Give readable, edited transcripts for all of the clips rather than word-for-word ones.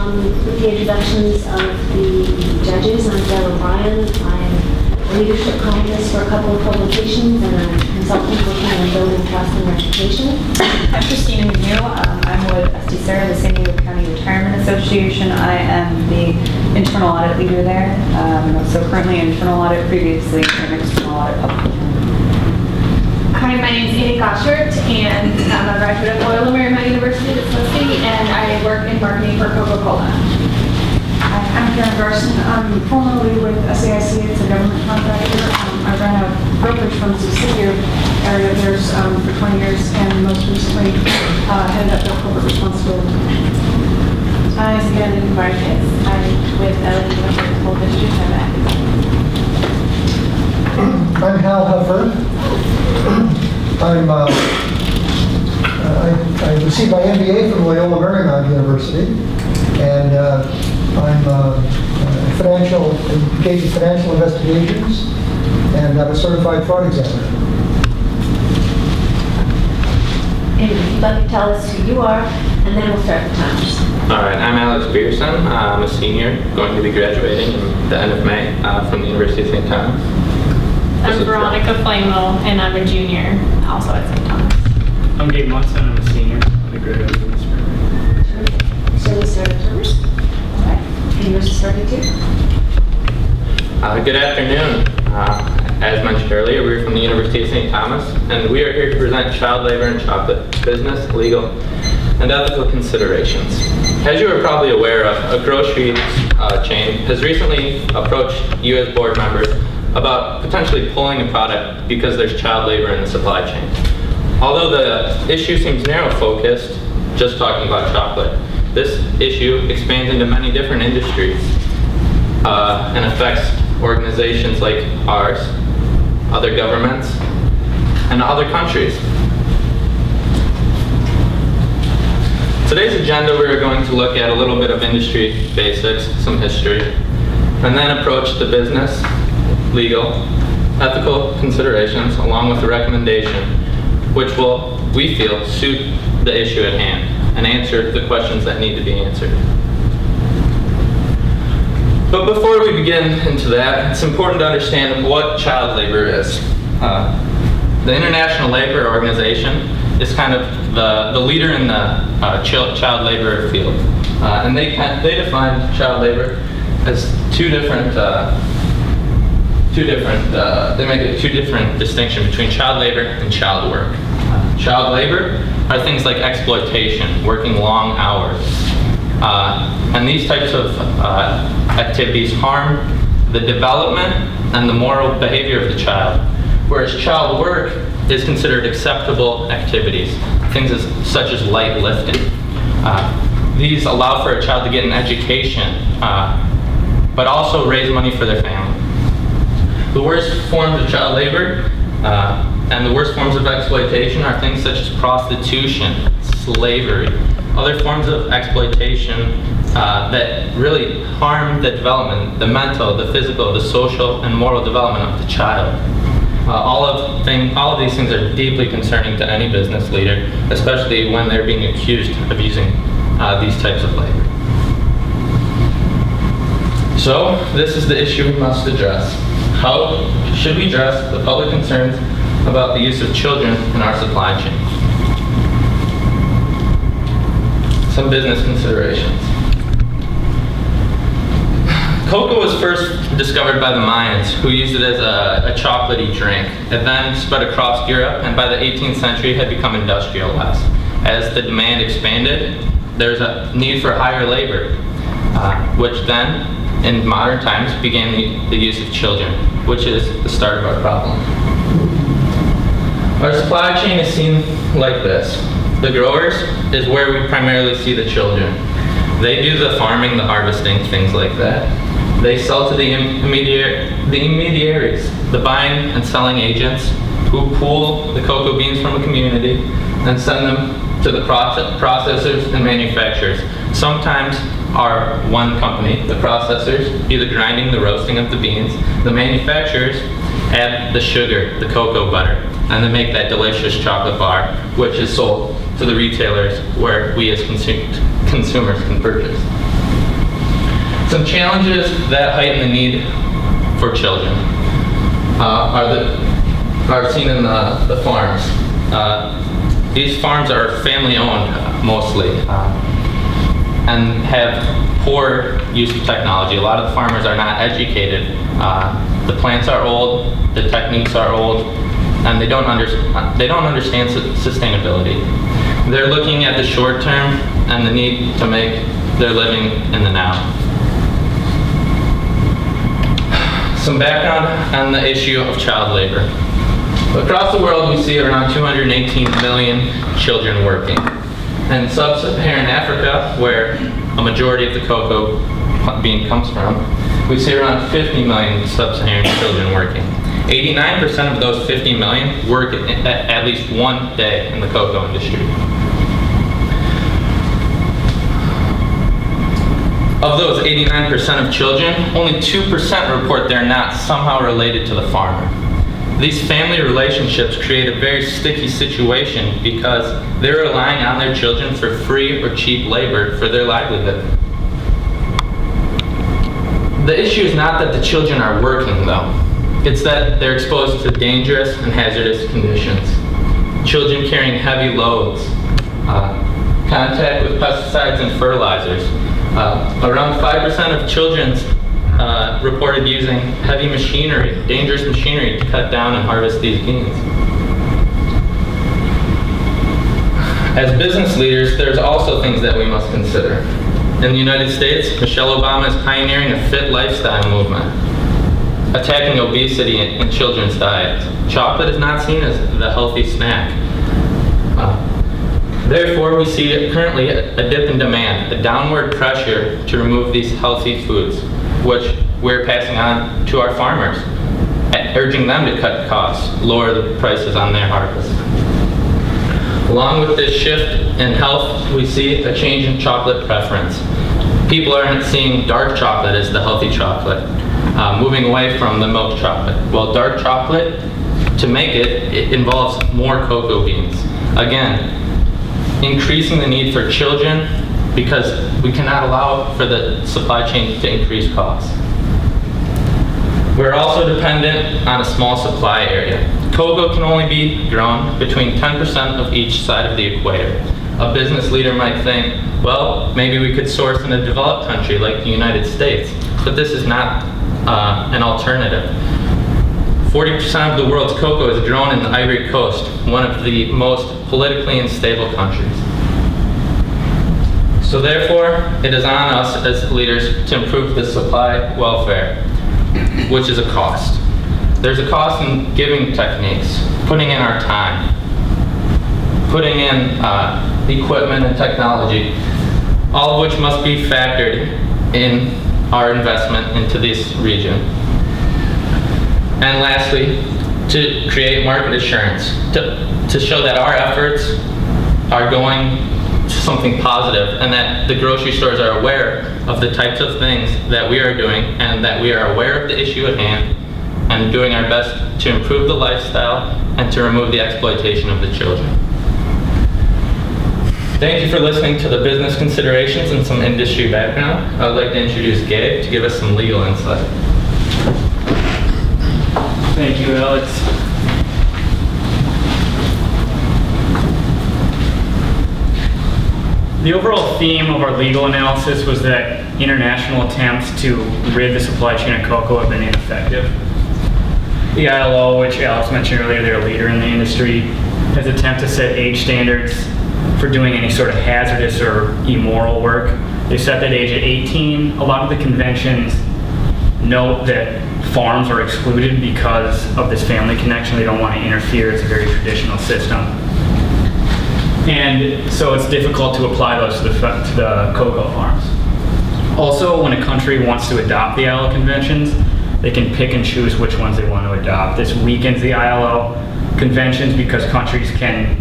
With the introductions of the judges, I'm Deb O'Brien. I'm a leadership columnist for a couple of publications and a consultant working on building trust and reputation. I'm Christina McNeil. I'm with SD Sarah, the San Diego County Retirement Association. I am the internal audit leader there. So currently internal audit, previously an external audit publication. Hi, my name is Ibecc, and I'm a graduate of Loyola Marymount University at Sicily, and I work in marketing for Coca-Cola. Hi, I'm Karen Garson. I'm formerly with SAIC. It's a government contractor. I ran a brokerage firm in the city area of theirs for 20 years, and most recently headed up their corporate responsibility. Hi, I'm Shannon Marcus. I'm with LA School District. I'm academic. I'm Hal Huffer. I received my MBA from Loyola Marymount University, and I'm engaged in financial investigations, and I'm a certified fraud examiner. And if you'd like to tell us who you are, and then we'll start the timers. All right, I'm Alex Pearson. I'm a senior, going to be graduating at the end of May from the University of St. Thomas. I'm Veronica Flamo, and I'm a junior, also at St. Thomas. I'm Dave Munson. I'm a senior. I'm a graduate of this program. So we start the timers. All right. And yours is starting too? Good afternoon. As mentioned earlier, we're from the University of St. Thomas, and we are here to present child labor and chocolate business, legal, and ethical considerations. As you are probably aware of, a grocery chain has recently approached U.S. board members about potentially pulling a product because there's child labor in the supply chain. Although the issue seems narrow-focused, just talking about chocolate, this issue expands into many different industries and affects organizations like ours, other governments, and other countries. Today's agenda, we're going to look at a little bit of industry basics, some history, and then approach the business, legal, ethical considerations, along with a recommendation, which will, we feel, suit the issue at hand and answer the questions that need to be answered. But before we begin into that, it's important to understand what child labor is. The International Labor Organization is kind of the leader in the child labor field. And they define child labor as two different distinctions between child labor and child work. Child labor are things like exploitation, working long hours. And these types of activities harm the development and the moral behavior of the child. Whereas child work is considered acceptable activities, things such as light lifting. These allow for a child to get an education, but also raise money for their family. The worst forms of child labor and the worst forms of exploitation are things such as prostitution, slavery, other forms of exploitation that really harm the development, the mental, the physical, the social, and moral development of the child. All of these things are deeply concerning to any business leader, especially when they're being accused of using these types of labor. So, this is the issue we must address. How should we address the public concerns about the use of children in our supply chain? Some business considerations. Cocoa was first discovered by the Mayans, who used it as a chocolatey drink. It then spread across Europe, and by the 18th century had become industrialized. As the demand expanded, there's a need for higher labor, which then, in modern times, began the use of children, which is the start of our problem. Our supply chain is seen like this. The growers is where we primarily see the children. They do the farming, the harvesting, things like that. They sell to the intermediaries, the buying and selling agents, who pool the cocoa beans from a community and send them to the processors and manufacturers. Sometimes are one company, the processors, do the grinding, the roasting of the beans. The manufacturers add the sugar, the cocoa butter, and they make that delicious chocolate bar, which is sold to the retailers where we as consumers can purchase. Some challenges that heighten the need for children are seen in the farms. These farms are family owned mostly and have poor use of technology. A lot of the farmers are not educated. The plants are old, the techniques are old, and they don't understand sustainability. They're looking at the short term and the need to make their living in the now. Some background on the issue of child labor. Across the world, we see around 218 million children working. In sub-Saharan Africa, where a majority of the cocoa bean comes from, we see around 50 million sub-Saharan children working. 89% of those 50 million work at least one day in the cocoa industry. Of those 89% of children, only 2% report they're not somehow related to the farmer. These family relationships create a very sticky situation because they're relying on their children for free or cheap labor for their livelihood. The issue is not that the children are working, though. It's that they're exposed to dangerous and hazardous conditions. Children carrying heavy loads, contact with pesticides and fertilizers. Around 5% of children reported using heavy machinery, dangerous machinery, to cut down and harvest these beans. As business leaders, there's also things that we must consider. In the United States, Michelle Obama is pioneering a fit lifestyle movement, attacking obesity in children's diets. Chocolate is not seen as the healthy snack. Therefore, we see currently a dip in demand, a downward pressure to remove these healthy foods, which we're passing on to our farmers, urging them to cut costs, lower the prices on their harvest. Along with this shift in health, we see a change in chocolate preference. People aren't seeing dark chocolate as the healthy chocolate, moving away from the milk chocolate. Well, dark chocolate, to make it involves more cocoa beans. Again, increasing the need for children because we cannot allow for the supply chain to increase costs. We're also dependent on a small supply area. Cocoa can only be grown between 10% of each side of the equator. A business leader might think, well, maybe we could source in a developed country like the United States, but this is not an alternative. 40% of the world's cocoa is grown in the Ivory Coast, one of the most politically unstable countries. So therefore, it is on us as leaders to improve the supply welfare, which is a cost. There's a cost in giving techniques, putting in our time, putting in equipment and technology, all of which must be factored in our investment into this region. And lastly, to create market assurance, to show that our efforts are going to something positive and that the grocery stores are aware of the types of things that we are doing and that we are aware of the issue at hand and doing our best to improve the lifestyle and to remove the exploitation of the children. Thank you for listening to the business considerations and some industry background. I would like to introduce Gabe to give us some legal insight. Thank you, Alex. The overall theme of our legal analysis was that international attempts to rid the supply chain of cocoa have been ineffective. The ILO, which Alex mentioned earlier, they're a leader in the industry, has attempted to set age standards for doing any sort of hazardous or immoral work. They set that age at 18. A lot of the conventions note that farms are excluded because of this family connection. They don't want to interfere. It's a very traditional system. And so it's difficult to apply those to the cocoa farms. Also, when a country wants to adopt the ILO conventions, they can pick and choose which ones they want to adopt. This weakens the ILO conventions because countries can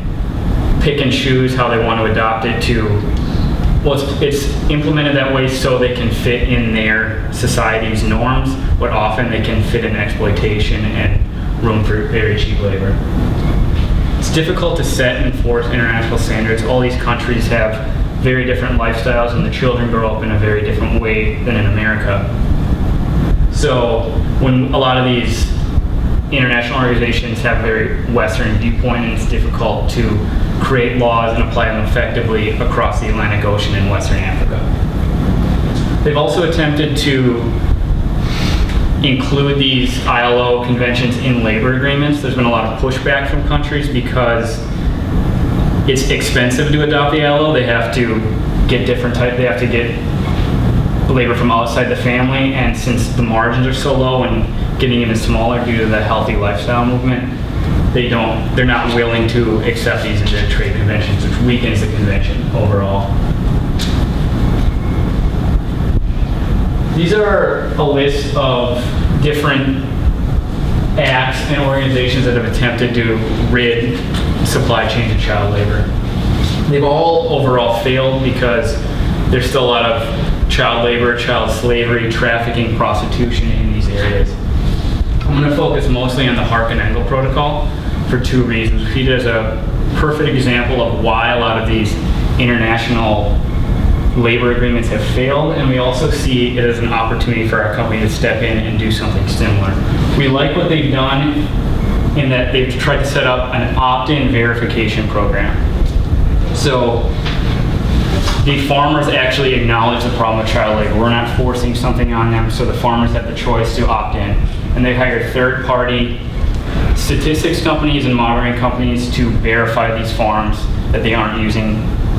pick and choose how they want to adopt it to, well, it's implemented that way so they can fit in their society's norms, but often they can fit in exploitation and room for very cheap labor. It's difficult to set and enforce international standards. All these countries have very different lifestyles, and the children grow up in a very different way than in America. So when a lot of these international organizations have a very Western viewpoint, and it's difficult to create laws and apply them effectively across the Atlantic Ocean in Western Africa. They've also attempted to include these ILO conventions in labor agreements. There's been a lot of pushback from countries because it's expensive to adopt the ILO. They have to get they have to get labor from outside the family, and since the margins are so low and getting even smaller due to the healthy lifestyle movement, they're not willing to accept these into trade conventions, which weakens the convention overall. These are a list of different acts and organizations that have attempted to rid supply chain of child labor. They've all overall failed because there's still a lot of child labor, child slavery, trafficking, prostitution in these areas. I'm going to focus mostly on the Harkin-Engel Protocol for two reasons. We see it as a perfect example of why a lot of these international labor agreements have failed, and we also see it as an opportunity for our company to step in and do something similar. We like what they've done in that they've tried to set up an opt-in verification program. So the farmers actually acknowledge the problem of child labor. We're not forcing something on them, so the farmers have the choice to opt in. And they hire third-party statistics companies and monitoring companies to verify these farms that they aren't using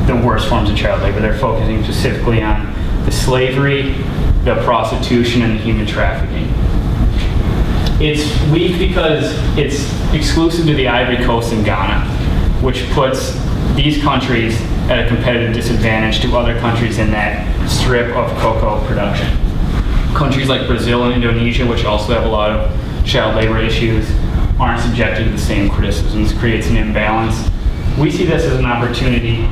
the worst forms of child labor. They're focusing specifically on the slavery, the prostitution, and the human trafficking. It's weak because it's exclusive to the Ivory Coast and Ghana, which puts these countries at a competitive disadvantage to other countries in that strip of cocoa production. Countries like Brazil and Indonesia, which also have a lot of child labor issues, aren't subjected to the same criticisms, creates an imbalance. We see this as an opportunity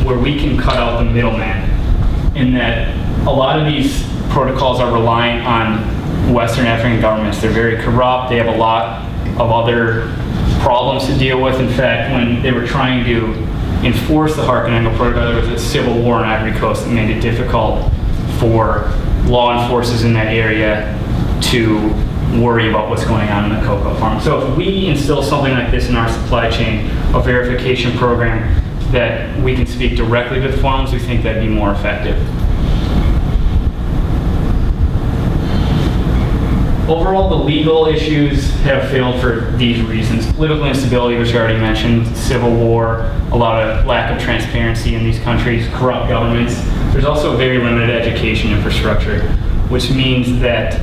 where we can cut out the middleman, in that a lot of these protocols are reliant on Western African governments. They're very corrupt. They have a lot of other problems to deal with. In fact, when they were trying to enforce the Harkin-Engel Protocol, there was a civil war in Ivory Coast that made it difficult for law enforcers in that area to worry about what's going on in the cocoa farm. So if we instill something like this in our supply chain, a verification program that we can speak directly to the farms, we think that'd be more effective. Overall, the legal issues have failed for these reasons. Political instability, which I already mentioned, civil war, a lot of lack of transparency in these countries, corrupt governments. There's also a very limited education infrastructure, which means that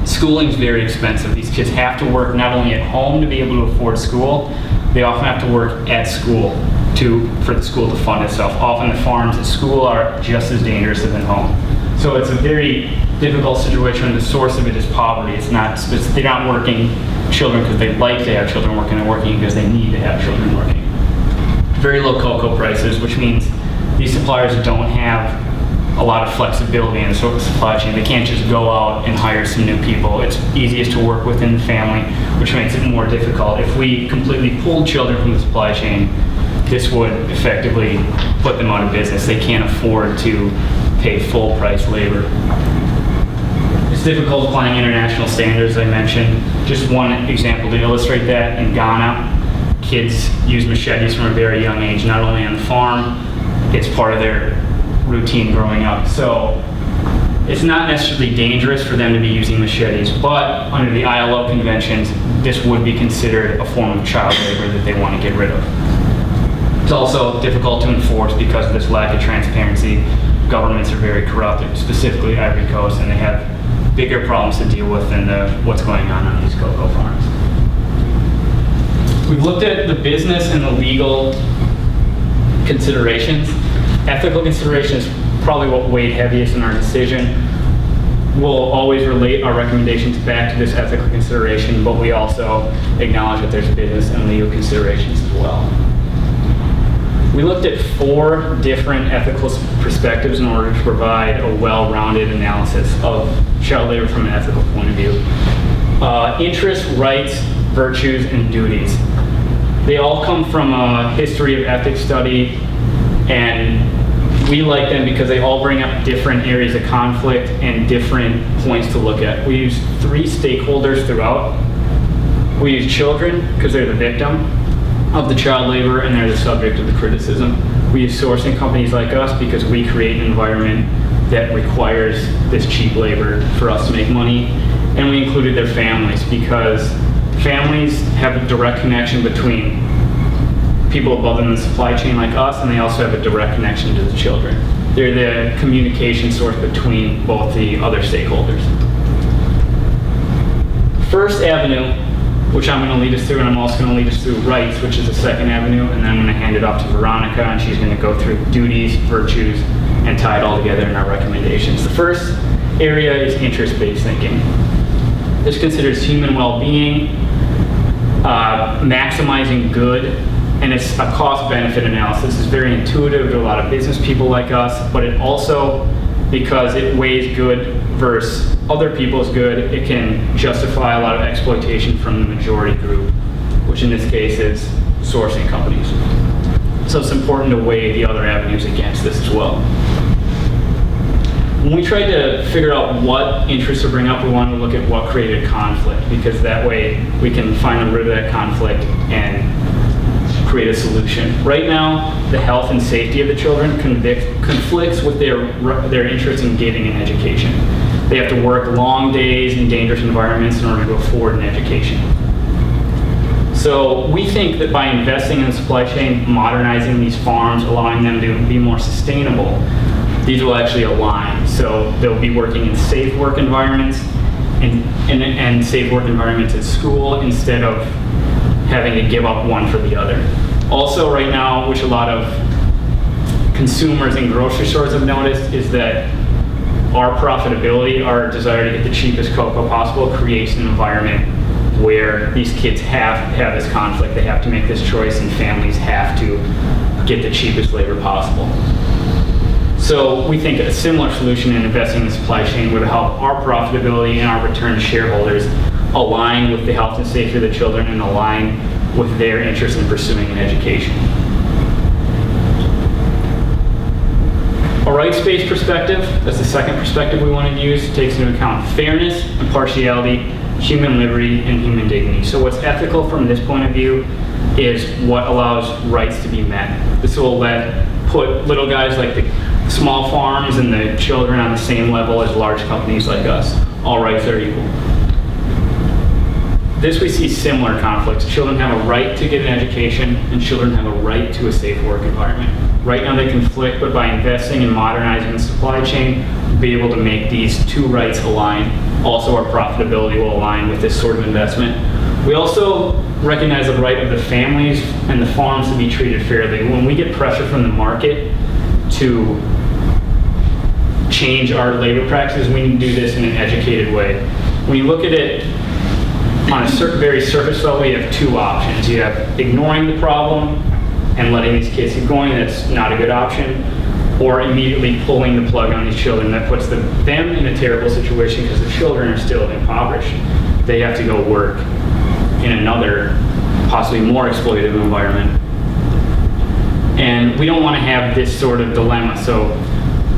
schooling is very expensive. These kids have to work not only at home to be able to afford school, they often have to work at school for the school to fund itself. Often the farms at school are just as dangerous as at home. So it's a very difficult situation, and the source of it is poverty. They're not working children because they like to have children working, they're working because they need to have children working. Very low cocoa prices, which means these suppliers don't have a lot of flexibility in the supply chain. They can't just go out and hire some new people. It's easiest to work within the family, which makes it more difficult. If we completely pulled children from the supply chain, this would effectively put them out of business. They can't afford to pay full price labor. It's difficult applying international standards, I mentioned. Just one example to illustrate that, in Ghana, kids use machetes from a very young age, not only on the farm, it's part of their routine growing up. So it's not necessarily dangerous for them to be using machetes, but under the ILO conventions, this would be considered a form of child labor that they want to get rid of. It's also difficult to enforce because of this lack of transparency. Governments are very corrupt, specifically Ivory Coast, and they have bigger problems to deal with than what's going on these cocoa farms. We've looked at the business and the legal considerations. Ethical consideration is probably what weighed heaviest in our decision. We'll always relate our recommendations back to this ethical consideration, but we also acknowledge that there's business and legal considerations as well. We looked at 4 different ethical perspectives in order to provide a well-rounded analysis of child labor from an ethical point of view. Interests, rights, virtues, and duties. They all come from a history of ethics study and We like them because they all bring up different areas of conflict and different points to look at. We use 3 stakeholders throughout. We use children because they're the victim of the child labor and they're the subject of the criticism. We use sourcing companies like us because we create an environment that requires this cheap labor for us to make money. And we included their families because families have a direct connection between people above them in the supply chain like us, and they also have a direct connection to the children. They're the communication source between both the other stakeholders. First avenue, which I'm going to lead us through, and I'm also going to lead us through rights, which is the second avenue, and then I'm going to hand it off to Veronica, and she's going to go through duties, virtues, and tie it all together in our recommendations. The first area is interest-based thinking. This considers human well-being, maximizing good, and it's a cost-benefit analysis. It's very intuitive to a lot of business people like us, but it also, because it weighs good versus other people's good, it can justify a lot of exploitation from the majority group, which in this case is sourcing companies. So it's important to weigh the other avenues against this as well. When we tried to figure out what interests to bring up, we wanted to look at what created conflict, because that way we can find the root of that conflict and create a solution. Right now, the health and safety of the children conflicts with their interest in getting an education. They have to work long days in dangerous environments in order to afford an education. So we think that by investing in the supply chain, modernizing these farms, allowing them to be more sustainable, these will actually align. So they'll be working in safe work environments and safe work environments at school instead of having to give up one for the other. Also right now, which a lot of consumers in grocery stores have noticed, is that our profitability, our desire to get the cheapest cocoa possible, creates an environment where these kids have this conflict. They have to make this choice and families have to get the cheapest labor possible. So we think a similar solution in investing in the supply chain would help our profitability and our return to shareholders align with the health and safety of the children and align with their interest in pursuing an education. A rights-based perspective, that's the second perspective we want to use, takes into account fairness, impartiality, human liberty, and human dignity. So what's ethical from this point of view is what allows rights to be met. This will put little guys like the small farms and the children on the same level as large companies like us. All rights are equal. This we see similar conflicts. Children have a right to get an education and children have a right to a safe work environment. Right now they conflict, but by investing in modernizing the supply chain, we'll be able to make these two rights align. Also our profitability will align with this sort of investment. We also recognize the right of the families and the farms to be treated fairly. When we get pressure from the market to change our labor practices, we need to do this in an educated way. When you look at it on a very surface level, you have two options. You have ignoring the problem and letting these kids keep going. That's not a good option. Or immediately pulling the plug on these children. That puts them in a terrible situation because the children are still impoverished. They have to go work in another, possibly more exploitative environment. And we don't want to have this sort of dilemma. So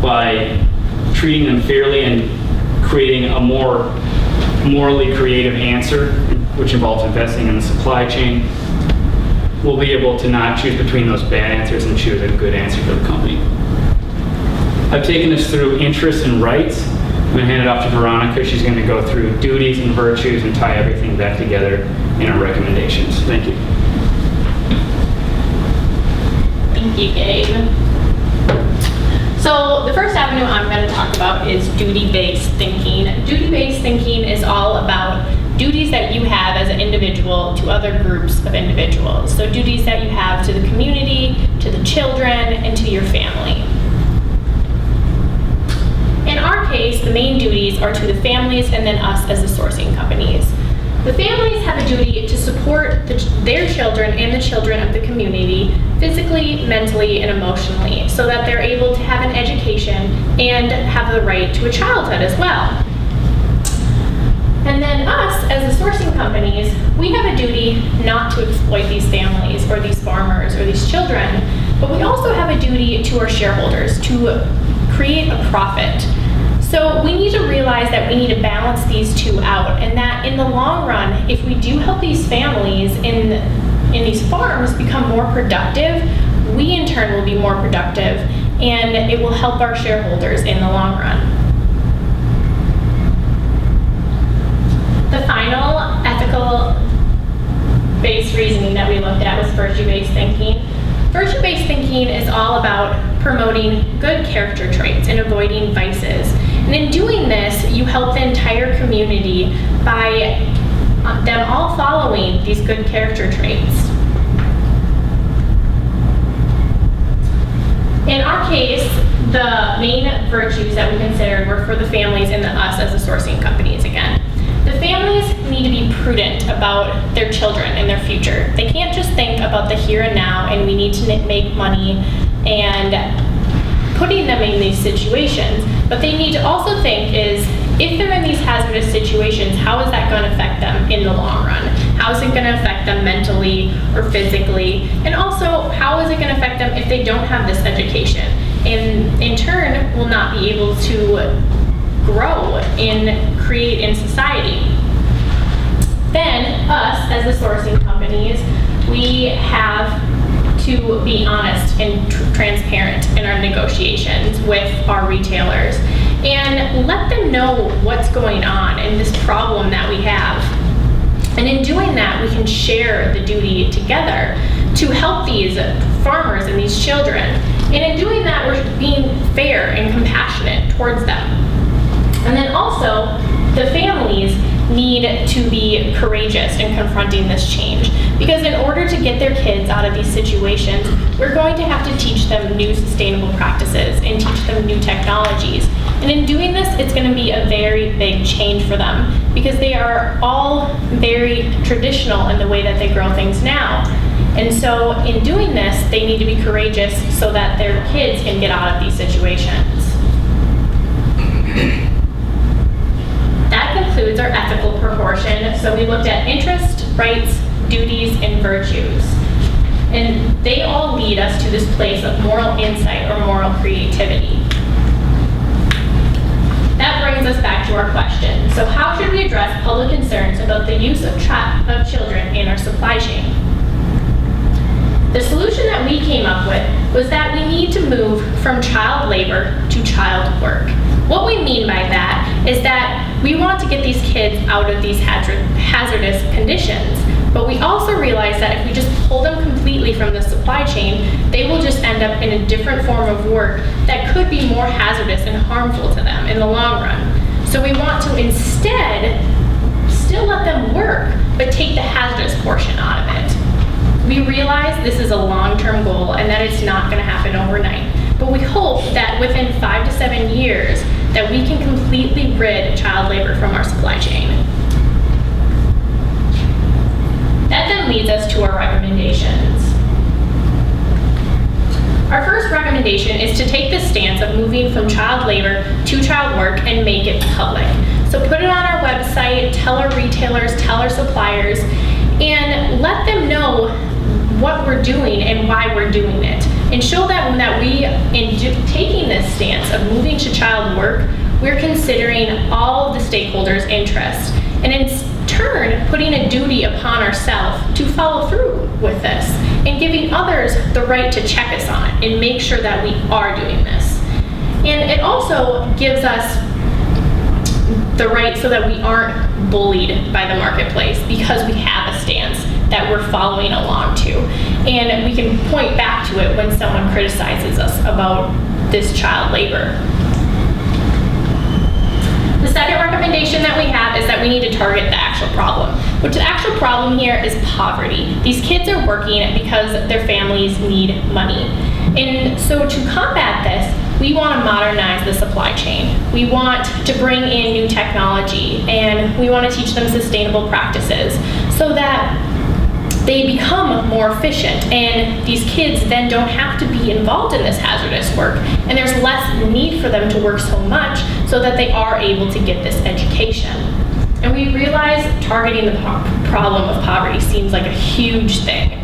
by treating them fairly and creating a more morally creative answer, which involves investing in the supply chain, we'll be able to not choose between those bad answers and choose a good answer for the company. I've taken us through interests and rights. I'm going to hand it off to Veronica. She's going to go through duties and virtues and tie everything back together in our recommendations. Thank you. Thank you, Gabe. So the first avenue I'm going to talk about is duty-based thinking. Duty-based thinking is all about duties that you have as an individual to other groups of individuals. So duties that you have to the community, to the children, and to your family. In our case, the main duties are to the families and then us as the sourcing companies. The families have a duty to support their children and the children of the community physically, mentally, and emotionally so that they're able to have an education and have the right to a childhood as well. And then us, as the sourcing companies, we have a duty not to exploit these families or these farmers or these children but we also have a duty to our shareholders to create a profit. So we need to realize that we need to balance these two out, and that in the long run, if we do help these families in these farms become more productive, we in turn will be more productive, and it will help our shareholders in the long run. The final ethical-based reasoning that we looked at was virtue-based thinking. Virtue-based thinking is all about promoting good character traits and avoiding vices. And in doing this, you help the entire community by them all following these good character traits. In our case, the main virtues that we considered were for the families and us as the sourcing companies again. The families need to be prudent about their children and their future. They can't just think about the here and now and we need to make money and putting them in these situations, but they need to also think is, if they're in these hazardous situations, how is that going to affect them in the long run? How is it going to affect them mentally or physically? And also, how is it going to affect them if they don't have this education? And in turn, will not be able to grow and create in society. Then, us as the sourcing companies, we have to be honest and transparent in our negotiations with our retailers and let them know what's going on and this problem that we have. And in doing that, we can share the duty together to help these farmers and these children. And in doing that, we're being fair and compassionate towards them. And then also, the families need to be courageous in confronting this change, because in order to get their kids out of these situations, we're going to have to teach them new sustainable practices and teach them new technologies. And in doing this, it's going to be a very big change for them, because they are all very traditional in the way that they grow things now. And so in doing this, they need to be courageous so that their kids can get out of these situations. That concludes our ethical proportion. So we looked at interest, rights, duties, and virtues. And they all lead us to this place of moral insight or moral creativity. That brings us back to our question. So how should we address public concerns about the use of children in our supply chain? The solution that we came up with was that we need to move from child labor to child work. What we mean by that is that we want to get these kids out of these hazardous conditions, but we also realize that if we just pull them completely from the supply chain, they will just end up in a different form of work that could be more hazardous and harmful to them in the long run. So we want to instead still let them work, but take the hazardous portion out of it. We realize this is a long-term goal and that it's not going to happen overnight, but we hope that within 5 to 7 years that we can completely rid child labor from our supply chain. That then leads us to our recommendations. Our first recommendation is to take the stance of moving from child labor to child work and make it public. So put it on our website, tell our retailers, tell our suppliers, and let them know what we're doing and why we're doing it. And show them that we, in taking this stance of moving to child work, we're considering all of the stakeholders' interests. And in turn, putting a duty upon ourselves to follow through with this and giving others the right to check us on it and make sure that we are doing this. And it also gives us the right so that we aren't bullied by the marketplace because we have a stance that we're following along to. And we can point back to it when someone criticizes us about this child labor. The second recommendation that we have is that we need to target the actual problem, which the actual problem here is poverty. These kids are working because their families need money. And so to combat this, we want to modernize the supply chain. We want to bring in new technology, and we want to teach them sustainable practices so that they become more efficient, and these kids then don't have to be involved in this hazardous work, and there's less need for them to work so much so that they are able to get this education. And we realize targeting the problem of poverty seems like a huge thing,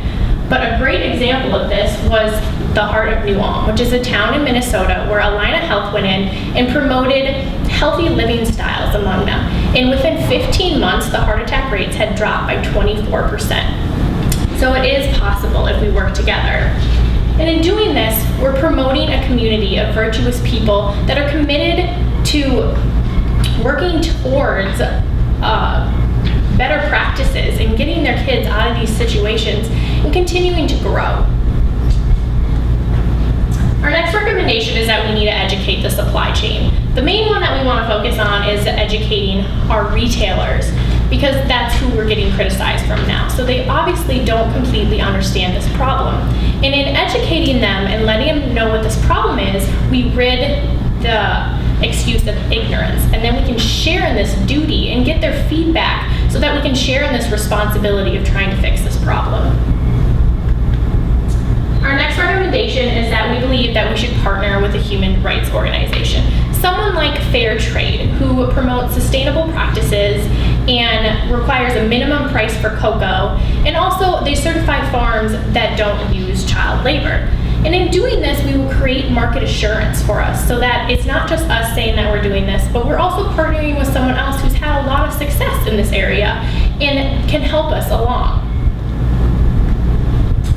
but a great example of this was the heart of New Ulm, which is a town in Minnesota where Allina Health went in and promoted healthy living styles among them. And within 15 months, the heart attack rates had dropped by 24%. So it is possible if we work together. And in doing this, we're promoting a community of virtuous people that are committed to working towards better practices and getting their kids out of these situations and continuing to grow. Our next recommendation is that we need to educate the supply chain. The main one that we want to focus on is educating our retailers, because that's who we're getting criticized from now. So they obviously don't completely understand this problem. And in educating them and letting them know what this problem is, we rid the excuse of ignorance, and then we can share in this duty and get their feedback so that we can share in this responsibility of trying to fix this problem. Our next recommendation is that we believe that we should partner with a human rights organization. Someone like Fair Trade, who promotes sustainable practices and requires a minimum price for cocoa, and also they certify farms that don't use child labor. And in doing this, we will create market assurance for us so that it's not just us saying that we're doing this, but we're also partnering with someone else who's had a lot of success in this area and can help us along.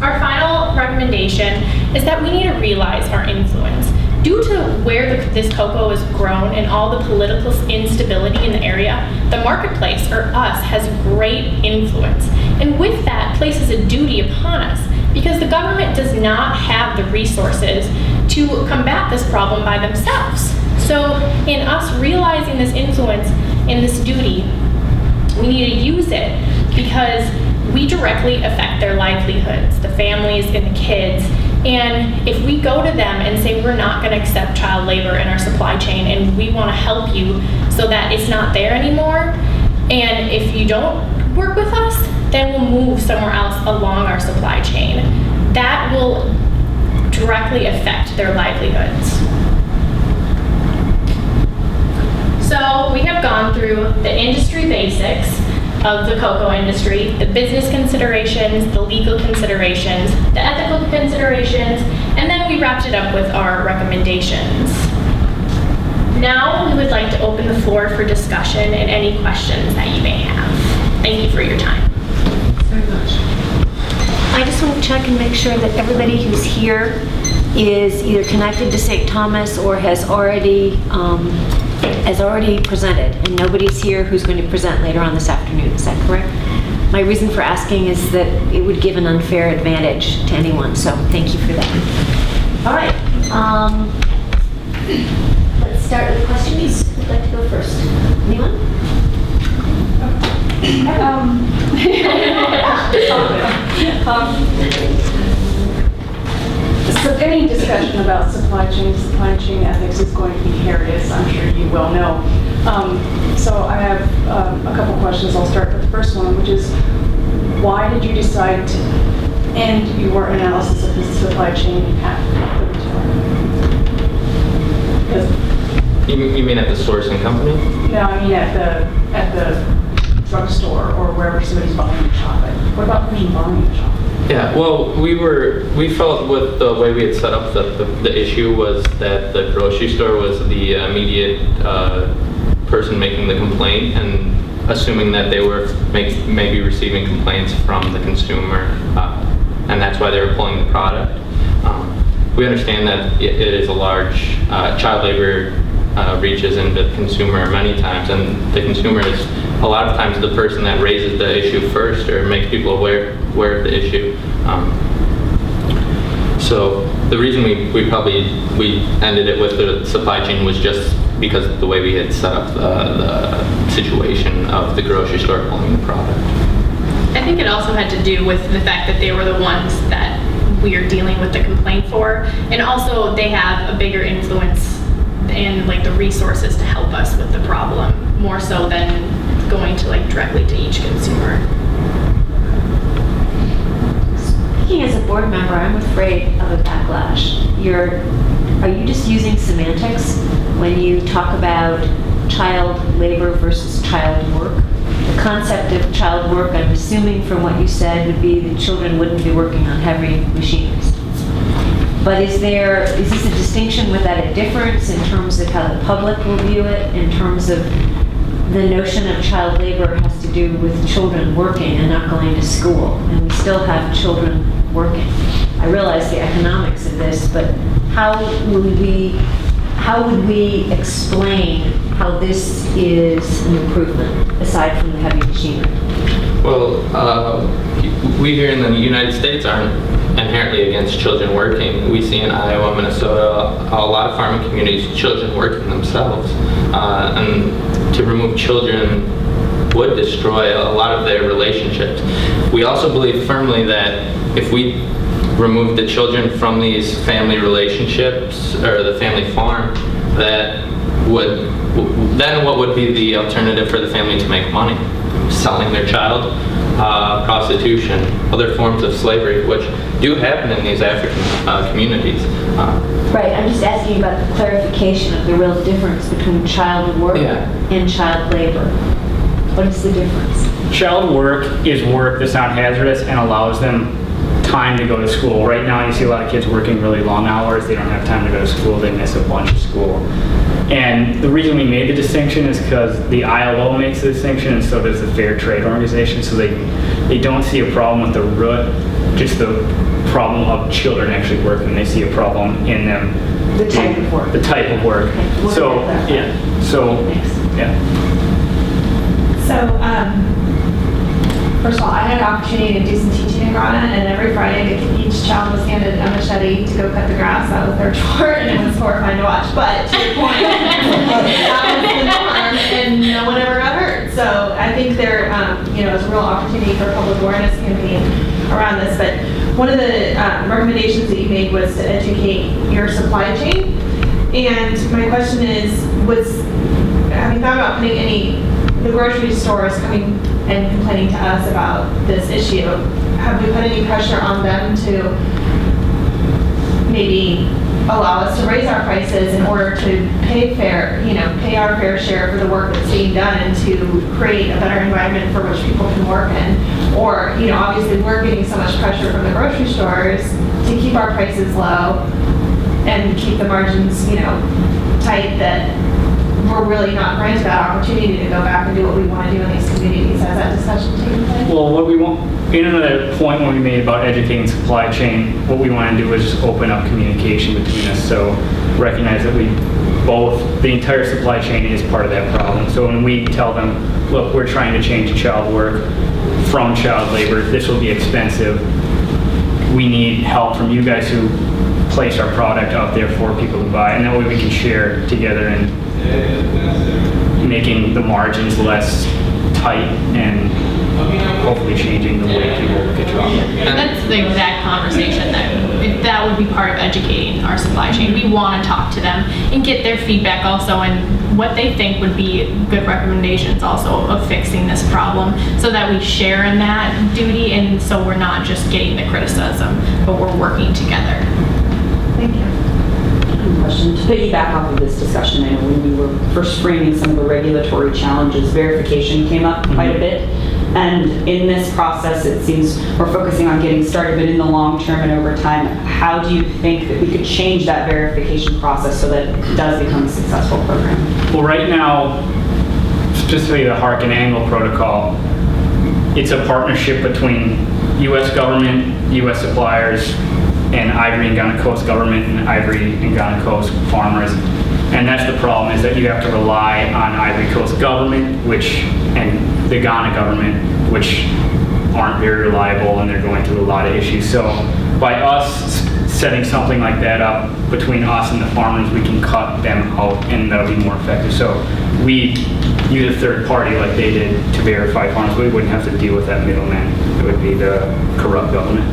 Our final recommendation is that we need to realize our influence. Due to where this cocoa is grown and all the political instability in the area, the marketplace, or us, has great influence. And with that, places a duty upon us, because the government does not have the resources to combat this problem by themselves. So in us realizing this influence and this duty, we need to use it because we directly affect their livelihoods, the families and the kids. And if we go to them and say we're not going to accept child labor in our supply chain and we want to help you so that it's not there anymore, and if you don't work with us, then we'll move somewhere else along our supply chain. That will directly affect their livelihoods. So we have gone through the industry basics of the cocoa industry, the business considerations, the legal considerations, the ethical considerations, and then we wrapped it up with our recommendations. Now we would like to open the floor for discussion and any questions that you may have. Thank you for your time. Very much. I just want to check and make sure that everybody who's here is either connected to St. Thomas or has already presented, and nobody's here who's going to present later on this afternoon. Is that correct? My reason for asking is that it would give an unfair advantage to anyone, so thank you for that. All right. Let's start with questions. Who'd like to go first? Anyone? So any discussion about supply chain ethics is going to be hairy, as I'm sure you well know. So I have a couple questions. I'll start with the first one, which is, why did you decide to end your analysis of the supply chain at the retailer? You mean at the sourcing company? No, I mean at the drugstore or wherever somebody's buying the chocolate. What about the person buying the chocolate? Yeah, well, we felt with the way we had set up the issue was that the grocery store was the immediate person making the complaint, and assuming that they were maybe receiving complaints from the consumer, and that's why they were pulling the product. We understand that it is a large child labor reaches into the consumer many times, and the consumer is a lot of times the person that raises the issue first or makes people aware of the issue. So the reason we ended it with the supply chain was just because of the way we had set up the situation of the grocery store pulling the product. I think it also had to do with the fact that they were the ones that we are dealing with the complaint for, and also they have a bigger influence and like the resources to help us with the problem, more so than going to like directly to each consumer. Speaking as a board member, I'm afraid of a backlash. Are you just using semantics when you talk about child labor versus child work? The concept of child work, I'm assuming from what you said, would be that children wouldn't be working on heavy machineries. But is this a distinction without a difference in terms of how the public will view it, in terms of the notion of child labor has to do with children working and not going to school, and we still have children working. I realize the economics of this, but how would we explain how this is an improvement, aside from the heavy machinery? Well, we here in the United States aren't inherently against children working. We see in Iowa, Minnesota, a lot of farming communities, children working themselves. And to remove children would destroy a lot of their relationships. We also believe firmly that if we remove the children from these family relationships or the family farm, then what would be the alternative for the family to make money? Selling their child, prostitution, other forms of slavery, which do happen in these African communities. Right, I'm just asking about the clarification of the real difference between child work and child labor. What is the difference? Child work is work that's not hazardous and allows them time to go to school. Right now you see a lot of kids working really long hours. They don't have time to go to school. They miss a bunch of school. And the reason we made the distinction is because the ILO makes the distinction, and so does the Fair Trade Organization. So they don't see a problem with the root, just the problem of children actually working. They see a problem in them. The type of work. The type of work. Okay. So, yeah. So, yeah. So, first of all, I had an opportunity to do some teaching in Ghana, and every Friday each child was handed a machete to go cut the grass. That was their chore, and it was horrifying to watch. But to your point, that was the norm, and no one ever got hurt. So I think there, is a real opportunity for a public awareness campaign around this. But one of the recommendations that you made was to educate your supply chain. And my question is, have you thought about putting the grocery stores coming and complaining to us about this issue? Have we put any pressure on them to maybe allow us to raise our prices in order to pay our fair share for the work that's being done and to create a better environment for which people can work in? Or, obviously we're getting so much pressure from the grocery stores to keep our prices low and keep the margins, tight, that we're really not granted that opportunity to go back and do what we want to do in these communities. Has that discussion taken place? Well, what we want, in another point when we made about educating supply chain, what we want to do is just open up communication between us. So recognize that the entire supply chain is part of that problem. So when we tell them, look, we're trying to change child work from child labor, this will be expensive. We need help from you guys who place our product out there for people to buy, and that way we can share together and making the margins less tight and hopefully changing the way people look at jobs. And that's the exact conversation that would be part of educating our supply chain. We want to talk to them and get their feedback also, and what they think would be good recommendations also of fixing this problem, so that we share in that duty, and so we're not just getting the criticism, but we're working together. Thank you. Question. To piggyback off of this discussion, I know when we were first framing some of the regulatory challenges, verification came up quite a bit. And in this process, it seems we're focusing on getting started, but in the long term and over time, how do you think that we could change that verification process so that it does become a successful program? Well, right now, specifically the Hark and Angle protocol, it's a partnership between U.S. government, U.S. suppliers, and Ivory and Ghana Coast government and Ivory and Ghana Coast farmers. And that's the problem, is that you have to rely on Ivory Coast government, and the Ghana government, which aren't very reliable, and they're going through a lot of issues. So by us setting something like that up between us and the farmers, we can cut them out, and that'll be more effective. So we use a third party like they did to verify farms. We wouldn't have to deal with that middleman. It would be the corrupt government.